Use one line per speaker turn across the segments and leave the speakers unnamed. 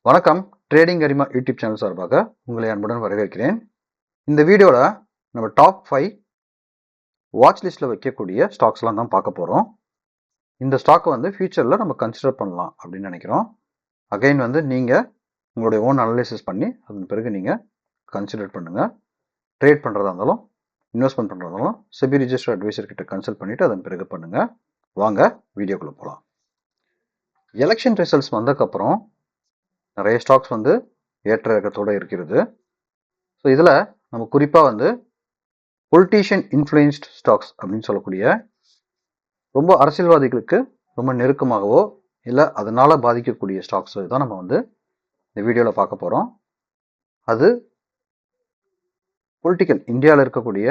வணக்கம். ட்ரேடிங் கரிமா YouTube channel சார்பாக உங்களை அன்புடன் வரவேற்கிறேன். இந்த வீடியோவில் நம்ம டாப் 5 வாட்ச் லிஸ்ட்டில் வைக்கக்கூடிய ஸ்டாக்ஸ்லாம் தான் பார்க்க போகிறோம். இந்த ஸ்டாக்கை வந்து ஃபியூச்சரில் நம்ம கன்சிடர் பண்ணலாம் அப்படின்னு நினைக்கிறோம். அகைன் வந்து நீங்கள் உங்களுடைய ஓன் அனலைசிஸ் பண்ணி அதன் பிறகு நீங்கள் கன்சிடர் பண்ணுங்கள். ட்ரேட் பண்ணுறதா இருந்தாலும் இன்வெஸ்ட்மெண்ட் பண்ணுறதா இருந்தாலும் செபி ரிஜிஸ்டர் அட்வைசர் கிட்ட கன்சல்ட் பண்ணிவிட்டு அதன் பிறகு பண்ணுங்கள். வாங்க வீடியோக்குள்ளே போகலாம். எலெக்ஷன் ரிசல்ட்ஸ் வந்ததுக்கப்புறம் நிறைய ஸ்டாக்ஸ் வந்து ஏற்ற இறக்கத்தோடு இருக்கிறது. ஸோ இதில் நம்ம குறிப்பாக வந்து பொலிட்டீஷியன் இன்ஃப்ளூயன்ஸ்ட் ஸ்டாக்ஸ் அப்படின்னு சொல்லக்கூடிய ரொம்ப அரசியல்வாதிகளுக்கு ரொம்ப நெருக்கமாகவோ இல்லை அதனால் பாதிக்கக்கூடிய ஸ்டாக்ஸ் தான் நம்ம வந்து இந்த வீடியோவில் பார்க்க போகிறோம். அது பொலிட்டிக்கல் இந்தியாவில் இருக்கக்கூடிய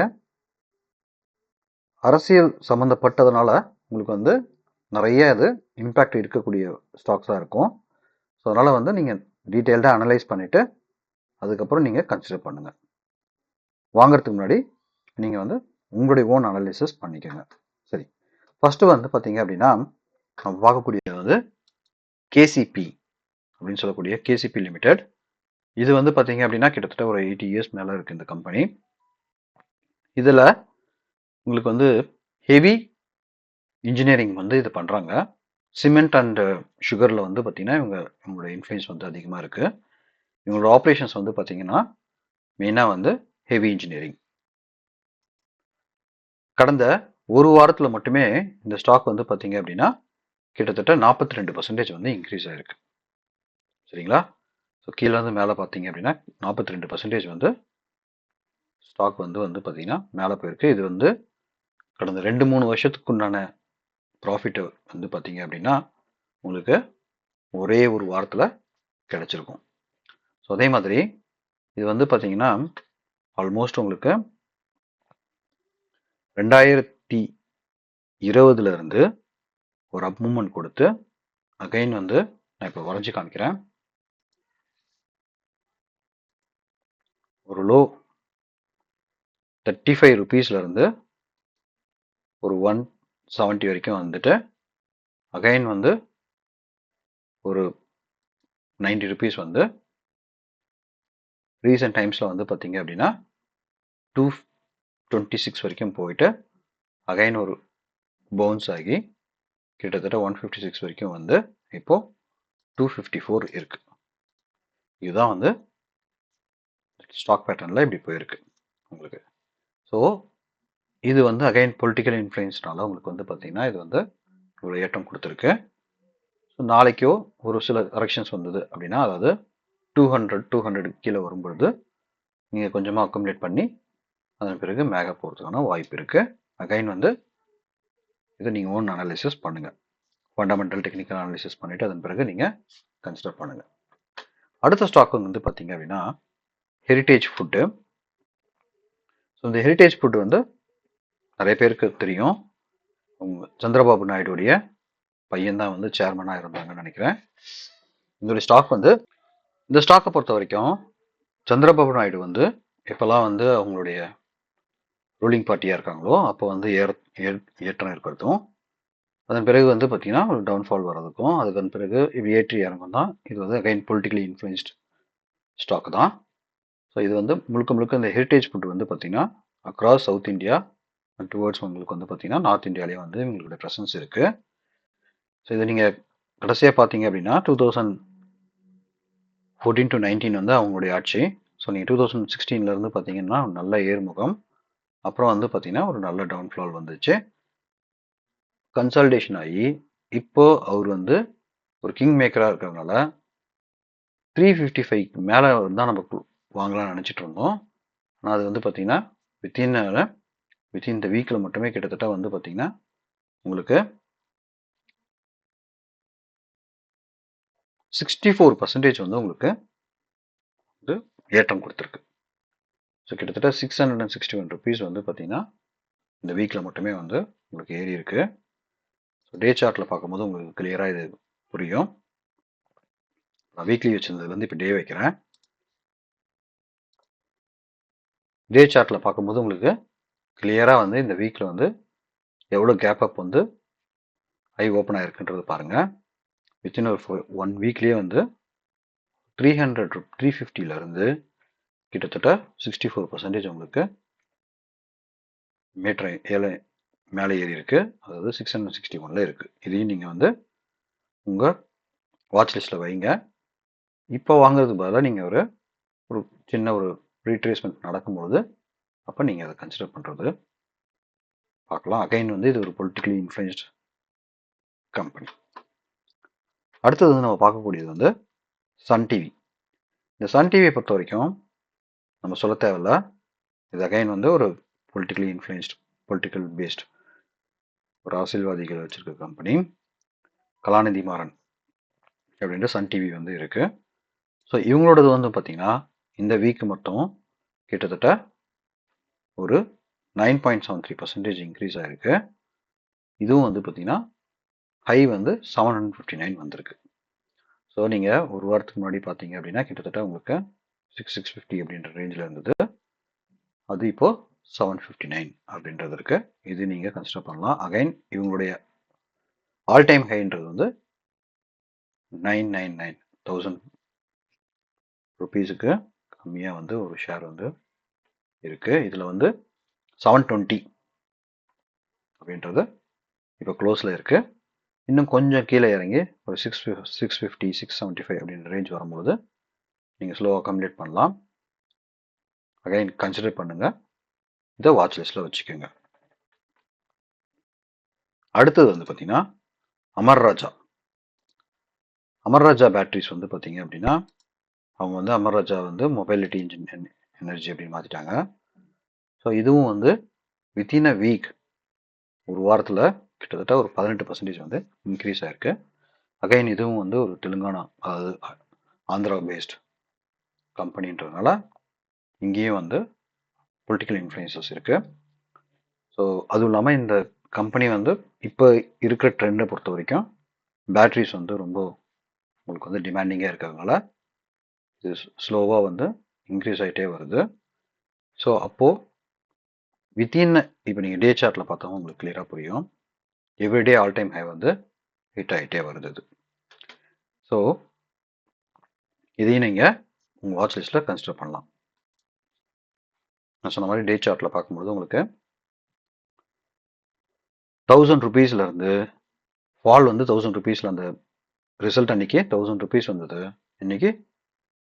அரசியல் சம்மந்தப்பட்டதுனால உங்களுக்கு வந்து நிறைய இது இம்பேக்ட் இருக்கக்கூடிய ஸ்டாக்ஸாக இருக்கும். ஸோ அதனால் வந்து நீங்கள் டீட்டெயில்டாக அனலைஸ் பண்ணிவிட்டு அதுக்கப்புறம் நீங்கள் கன்சிடர் பண்ணுங்கள். வாங்கிறதுக்கு முன்னாடி நீங்கள் வந்து உங்களுடைய ஓன் அனலைசிஸ் பண்ணிக்கோங்க. சரி, ஃபஸ்ட்டு வந்து பார்த்தீங்க அப்படின்னா நம்ம பார்க்கக்கூடியது வந்து கேசிபி அப்படின்னு சொல்லக்கூடிய கேசிபி லிமிடெட். இது வந்து பார்த்தீங்க அப்படின்னா கிட்டத்தட்ட ஒரு 80 இயர்ஸ் மேலே இருக்குது இந்த கம்பெனி. இதில் உங்களுக்கு வந்து ஹெவி இன்ஜினியரிங் வந்து இது பண்ணுறாங்க. சிமெண்ட் அண்ட் சுகரில் வந்து பார்த்தீங்கன்னா இவங்களோட இன்ஃப்ளூயன்ஸ் வந்து அதிகமாக இருக்குது. இவங்களோட ஆப்ரேஷன்ஸ் வந்து பார்த்தீங்கன்னா மெயினாக வந்து ஹெவி இன்ஜினியரிங். கடந்த ஒரு வாரத்தில் மட்டுமே இந்த ஸ்டாக் வந்து பார்த்தீங்க அப்படின்னா கிட்டத்தட்ட 42% வந்து இன்க்ரீஸ் ஆகிருக்கு. சரிங்களா? ஸோ கீழே வந்து மேலே பார்த்தீங்க அப்படின்னா 42% வந்து ஸ்டாக் வந்து பார்த்தீங்கன்னா மேலே போயிருக்கு. இது வந்து கடந்த 2-3 வருஷத்துக்கு உண்டான ப்ராஃபிட் வந்து பார்த்தீங்க அப்படின்னா உங்களுக்கு ஒரே ஒரு வாரத்தில் கிடைச்சிருக்கும். ஸோ அதே மாதிரி இது வந்து பார்த்தீங்கன்னா ஆல்மோஸ்ட் உங்களுக்கு 2020 இருந்து ஒரு அப் மூவ்மெண்ட் கொடுத்து அகைன் வந்து நான் இப்போ வரைஞ்சி காமிக்கிறேன். ஒரு லோ 35 ருபீஸ்லேருந்து ஒரு 170 வரைக்கும் வந்துட்டு அகைன் வந்து ஒரு 90 ருபீஸ் வந்து ரீசெண்ட் டைம்ஸில் வந்து பார்த்தீங்க அப்படின்னா 226 வரைக்கும் போயிட்டு அகைன் ஒரு பவுன்ஸ் ஆகி கிட்டத்தட்ட 156 வரைக்கும் வந்து இப்போது 254 இருக்கு. இதுதான் வந்து ஸ்டாக் பேட்டர்னில் இப்படி போயிருக்கு உங்களுக்கு. ஸோ இது வந்து அகைன் பொலிட்டிக்கல் இன்ஃப்ளூயன்ஸ்னால உங்களுக்கு வந்து பார்த்தீங்கன்னா இது வந்து ஒரு ஏற்றம் கொடுத்துருக்கு. ஸோ நாளைக்கோ ஒரு சில கரெக்ஷன்ஸ் வந்தது அப்படின்னா அதாவது 200 கீழே வரும்பொழுது நீங்கள் கொஞ்சமாக அக்குமுலேட் பண்ணி அதன் பிறகு மேலே போகிறதுக்கான வாய்ப்பு இருக்குது. அகைன் வந்து இதை நீங்கள் ஓன் அனாலிசிஸ் பண்ணுங்கள். ஃபண்டமெண்டல் டெக்னிக்கல் அனாலிசிஸ் பண்ணிவிட்டு அதன் பிறகு நீங்கள் கன்சிடர் பண்ணுங்கள். அடுத்த ஸ்டாக் வந்து பார்த்தீங்க அப்படின்னா ஹெரிட்டேஜ் ஃபுட்டு. ஸோ இந்த ஹெரிட்டேஜ் ஃபுட்டு வந்து நிறைய பேருக்கு தெரியும். சந்திரபாபு நாயுடுடைய பையன் தான் வந்து சேர்மனாக இருந்தாங்கன்னு நினைக்கிறேன். இதோடைய ஸ்டாக் வந்து இந்த ஸ்டாக்கை பொறுத்த வரைக்கும் சந்திரபாபு நாயுடு வந்து எப்போல்லாம் வந்து அவங்களுடைய ரூலிங் பார்ட்டியாக இருக்காங்களோ அப்போ வந்து ஏற்றம் இருக்கிறதும் அதன் பிறகு வந்து பார்த்தீங்கன்னா ஒரு டவுன்ஃபால் வர்றதுக்கும் அதுக்கு பிறகு இது ஏற்றி இறங்கும் தான். இது வந்து அகைன் பொலிட்டிக்கலி இன்ஃப்ளூயன்ஸ்ட் ஸ்டாக் தான். ஸோ இது வந்து முழுக்க இந்த ஹெரிட்டேஜ் ஃபுட் வந்து பார்த்தீங்கன்னா across south India and towards உங்களுக்கு வந்து பார்த்தீங்கன்னா நார்த் இந்தியாலேயே வந்து உங்களுடைய ப்ரெசன்ஸ் இருக்குது. ஸோ இதை நீங்கள் கடைசியாக பார்த்தீங்க அப்படின்னா 2014 to 19 வந்து அவங்களுடைய ஆட்சி. ஸோ நீங்கள் 2016 பார்த்தீங்கன்னா நல்ல ஏர்முகம், அப்புறம் வந்து பார்த்தீங்கன்னா ஒரு நல்ல டவுன்ஃபால் வந்துச்சு, கன்சால்டேஷன் ஆகி இப்போ அவர் வந்து ஒரு கிங் மேக்கராக இருக்கிறதுனால 355 மேலே தான் நம்ம வாங்கலாம்னு நினச்சிட்டு இருந்தோம். ஆனால் அது வந்து பார்த்தீங்கன்னா வித்தின் த வீக்கில் மட்டுமே கிட்டத்தட்ட வந்து பார்த்தீங்கன்னா உங்களுக்கு 64% வந்து உங்களுக்கு ஏற்றம் கொடுத்துருக்கு. ஸோ கிட்டத்தட்ட 661 ருபீஸ் வந்து பார்த்தீங்கன்னா இந்த வீக்கில் மட்டுமே வந்து உங்களுக்கு ஏறி இருக்கு. ஸோ டே சார்ட்டில் பார்க்கும்போது உங்களுக்கு கிளியராக இது புரியும். நான் வீக்லி வச்சிருந்ததுலேருந்து இப்போ டே வைக்கிறேன். டே சார்ட்டில் பார்க்கும்போது உங்களுக்கு கிளியராக வந்து இந்த வீக்கில் வந்து எவ்வளோ கேப் அப் வந்து ஹை ஓப்பன் ஆகிருக்குன்றது பாருங்கள். வித்தின் ஒரு 1 வீக்லேயே வந்து 350லேருந்து கிட்டத்தட்ட 64% உங்களுக்கு மேலே ஏறி இருக்கு. அதாவது 661ல் இருக்கு. இதையும் நீங்கள் வந்து உங்கள் வாட்ச் லிஸ்ட்டில் வைங்க. இப்போ வாங்குறதுக்கு பதிலாக நீங்கள் ஒரு சின்ன ஒரு ரீட்ரேஸ்மெண்ட் நடக்கும்பொழுது அப்போ நீங்கள் அதை கன்சிடர் பண்ணுறது பார்க்கலாம். அகைன் வந்து இது ஒரு பொலிட்டிக்கலி இன்ஃப்ளூயன்ஸ்ட் கம்பெனி. அடுத்தது வந்து நம்ம பார்க்கக்கூடியது வந்து சன் டிவி. இந்த சன் டிவியை பொறுத்த வரைக்கும் நம்ம சொல்ல தேவையில்ல. இது அகைன் வந்து ஒரு பொலிட்டிக்கலி இன்ஃப்ளூயன்ஸ்ட், பொலிட்டிக்கல் பேஸ்ட் ஒரு அரசியல்வாதிகள் வச்சிருக்க கம்பெனி. கலாநிதி மாறன் அப்படின்ற சன் டிவி வந்து இருக்கு. ஸோ இவங்களோடது வந்து பார்த்தீங்கன்னா இந்த வீக் மட்டும் கிட்டத்தட்ட ஒரு 9.73% இன்க்ரீஸ் ஆயிருக்கு. இதுவும் வந்து பார்த்தீங்கன்னா ஹை வந்து 759 வந்திருக்கு. ஸோ நீங்கள் ஒரு வாரத்துக்கு முன்னாடி பார்த்தீங்க அப்படின்னா கிட்டத்தட்ட உங்களுக்கு 650 அப்படின்ற ரேஞ்சில் இருந்தது. அது இப்போ 759 அப்படின்றது இருக்கு. இது நீங்கள் கன்சிடர் பண்ணலாம். அகைன் இவங்களுடைய ஆல் டைம் ஹைன்றது வந்து 999,000 ருபீஸுக்கு கம்மியாக வந்து ஒரு ஷேர் வந்து இருக்கு. இதில் வந்து 720 அப்படின்றது இப்போ க்ளோஸில் இருக்கு. இன்னும் கொஞ்சம் கீழே இறங்கி ஒரு 650 675 அப்படின்ற ரேஞ்ச் வரும்போது நீங்கள் ஸ்லோவாக அக்கம்ப்ளீட் பண்ணலாம். அகைன் கன்சிடர் பண்ணுங்க. இதை வாட்ச் லிஸ்ட்டில் வச்சுக்கோங்க. அடுத்தது வந்து பார்த்தீங்கன்னா அமர்ராஜா பேட்டரிஸ் வந்து பார்த்தீங்க அப்படின்னா அவங்க வந்து அமர்ராஜா வந்து மொபைலிட்டி இன்ஜின் எனர்ஜி அப்படின்னு மாற்றிட்டாங்க. ஸோ இதுவும் வந்து வித்தின் அ வீக் ஒரு வாரத்தில் கிட்டத்தட்ட ஒரு 18% வந்து இன்க்ரீஸ் ஆயிருக்கு. அகைன் இதுவும் வந்து ஒரு தெலுங்கானா, அதாவது ஆந்திரா பேஸ்ட் கம்பெனின்றதுனால இங்கேயும் வந்து பொலிட்டிக்கல் இன்ஃப்ளூயன்சஸ் இருக்கு. ஸோ அதுவும் இல்லாமல் இந்த கம்பெனி வந்து இப்போ இருக்கிற ட்ரெண்டை பொறுத்த வரைக்கும் பேட்ரிஸ் வந்து ரொம்ப உங்களுக்கு வந்து டிமாண்டிங்காக இருக்கிறதுனால இது ஸ்லோவாக வந்து இன்க்ரீஸ் ஆகிட்டே வருது. ஸோ அப்போது வித்தின் இப்போ நீங்கள் டே சார்ட்டில் பார்த்தா உங்களுக்கு கிளியராக புரியும். எவ்ரிடே ஆல் டைம் ஹை வந்து ஹிட் ஆகிட்டே வருது இது. ஸோ இதையும் நீங்கள் உங்கள் வாட்ச் லிஸ்ட்டில் கன்சிடர் பண்ணலாம். நான் சொன்ன மாதிரி டே சார்ட்டில் பார்க்கும்போது உங்களுக்கு 1000 ருபீஸ்லேருந்து ஃபால் வந்து 1000 ருபீஸில் அந்த ரிசல்ட் அன்றைக்கி 1000 ருபீஸ் வந்தது. இன்றைக்கி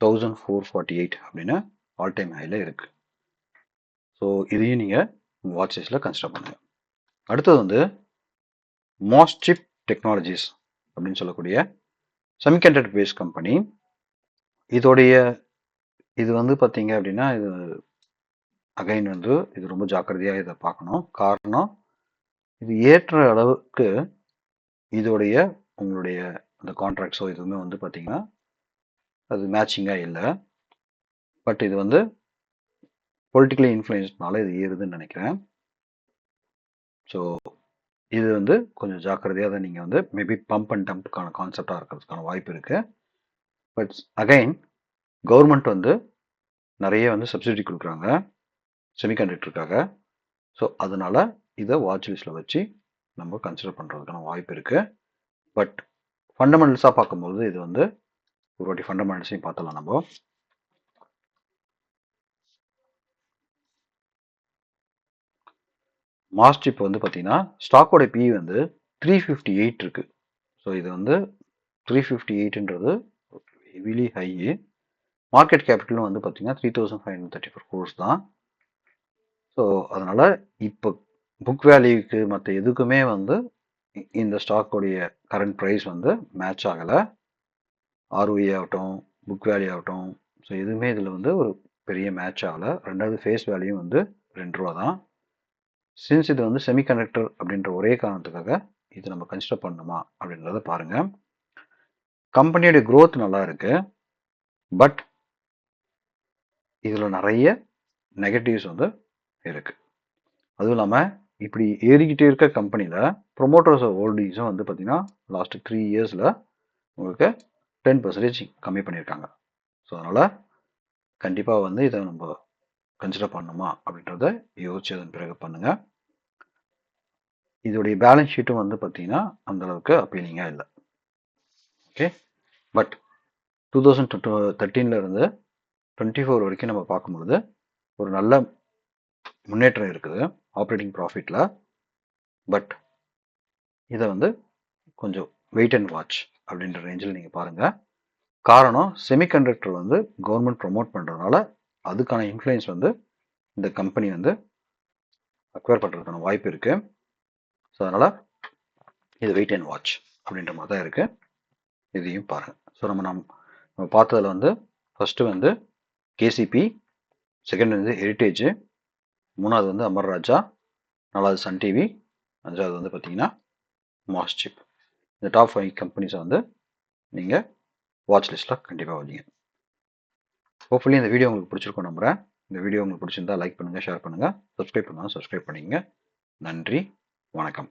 1448 அப்படின்னு ஆல் டைம் ஹையில் இருக்குது. ஸோ இதையும் நீங்கள் உங்கள் வாட்ச் லிஸ்ட்டில் கன்சிடர் பண்ணுங்கள். அடுத்தது வந்து மாஸ்சிப் டெக்னாலஜிஸ் அப்படின்னு சொல்லக்கூடிய செமிகண்டக்டர் பேஸ்ட் கம்பெனி. இது வந்து பார்த்தீங்க அப்படின்னா இது அகைன் வந்து இது ரொம்ப ஜாக்கிரதையாக இதை பார்க்கணும். காரணம் இது ஏற்ற அளவுக்கு இதோடைய உங்களுடைய அந்த கான்ட்ராக்ட்ஸோ எதுவுமே வந்து பார்த்தீங்கன்னா அது மேட்சிங்காக இல்லை. பட் இது வந்து பொலிட்டிக்கலி இன்ஃப்ளூயன்ஸ்னால இது ஏறுதுன்னு நினைக்கிறேன். ஸோ இது வந்து கொஞ்சம் ஜாக்கிரதையாக தான் நீங்கள் வந்து மேபி பம்ப் அண்ட் டம்ப்புக்கான கான்செப்டாக இருக்கிறதுக்கான வாய்ப்பு இருக்குது. பட் அகைன் கவர்மெண்ட் வந்து நிறைய வந்து சப்சிடி கொடுக்குறாங்க செமிகண்டக்டருக்காக. ஸோ அதனால் இதை வாட்ச் லிஸ்ட்டில் வச்சு நம்ம கன்சிடர் பண்ணுறதுக்கான வாய்ப்பு இருக்குது. பட் ஃபண்டமெண்டல்ஸாக பார்க்கும்போது இது வந்து ஒரு வாட்டி ஃபண்டமெண்டல்ஸையும் பார்த்தலாம். நம்ம மாஸ்டிப் வந்து பார்த்தீங்கன்னா ஸ்டாக்கோட பி வந்து 358 இருக்குது. ஸோ இது வந்து 358ன்றது ஹெவிலி ஹை. மார்க்கெட் கேபிட்டலும் வந்து பார்த்தீங்கன்னா 3534 crores தான். ஸோ அதனால் இப்போ புக் வேல்யூக்கு மற்ற எதுக்குமே வந்து இந்த ஸ்டாக்கோடைய கரண்ட் ப்ரைஸ் வந்து மேட்ச் ஆகலை. ஆர்ஓஇ ஆகட்டும், புக் வேல்யூ ஆகட்டும், ஸோ எதுவுமே இதில் வந்து ஒரு பெரிய மேட்ச் ஆகலை. ரெண்டாவது ஃபேஸ் வேல்யூ வந்து 2 ரூபா தான். சின்ஸ் இது வந்து செமிகண்டக்டர் அப்படின்ற ஒரே காரணத்துக்காக இது நம்ம கன்சிடர் பண்ணணுமா அப்படின்றத பாருங்கள். கம்பெனியோடைய க்ரோத் நல்லா இருக்கு. பட் இதில் நிறைய நெகட்டிவ்ஸ் வந்து இருக்கு. அதுவும் இல்லாமல் இப்படி ஏறிக்கிட்டே இருக்க கம்பெனியில் ப்ரொமோட்டர்ஸ் ஹோல்டிங்ஸும் வந்து பார்த்தீங்கன்னா லாஸ்ட் 3 இயர்ஸில் உங்களுக்கு 10% கம்மி பண்ணியிருக்காங்க. ஸோ அதனால் கண்டிப்பாக வந்து இதை நம்ம கன்சிடர் பண்ணணுமா அப்படின்றத யோசிச்சு அதன் பிறகு பண்ணுங்கள். இதோடைய பேலன்ஸ் ஷீட்டும் வந்து பார்த்தீங்கன்னா அந்தளவுக்கு அப்பீலிங்காக இல்லை. ஓகே, பட் 2013 இருந்து 24 வரைக்கும் நம்ம பார்க்கும்பொழுது ஒரு நல்ல முன்னேற்றம் இருக்குது ஆப்ரேட்டிங் ப்ராஃபிட்டில். பட் இதை வந்து கொஞ்சம் வெயிட் அண்ட் வாட்ச் அப்படின்ற ரேஞ்சில் நீங்கள் பாருங்கள். காரணம் செமிகண்டக்டர் வந்து கவர்மெண்ட் ப்ரொமோட் பண்ணுறதுனால அதுக்கான இன்ஃப்ளூயன்ஸ் வந்து இந்த கம்பெனி வந்து அக்வயர் பண்ணுறதுக்கான வாய்ப்பு இருக்குது. ஸோ அதனால் இது வெயிட் அண்ட் வாட்ச் அப்படின்ற மாதிரி தான் இருக்குது. இதையும் பாருங்கள். ஸோ நம்ம பார்த்ததில் வந்து ஃபஸ்ட்டு வந்து கேசிபி, செகண்ட் வந்து ஹெரிட்டேஜ், மூணாவது வந்து அமர் ராஜா, நாலாவது சன் டிவி, அஞ்சாவது வந்து பார்த்தீங்கன்னா மாஸ்சிப். இந்த டாப் 5 கம்பெனிஸை வந்து நீங்கள் வாட்ச் லிஸ்ட்டில் கண்டிப்பாக வந்தீங்க. ஹோப்ஃபுல்லி இந்த வீடியோ உங்களுக்கு பிடிச்சிருக்கும் நம்புகிறேன். இந்த வீடியோ உங்களுக்கு பிடிச்சிருந்தா லைக் பண்ணுங்கள், ஷேர் பண்ணுங்கள், சப்ஸ்கிரைப் பண்ணுங்கள், சப்ஸ்கிரைப் பண்ணிங்க. நன்றி, வணக்கம்.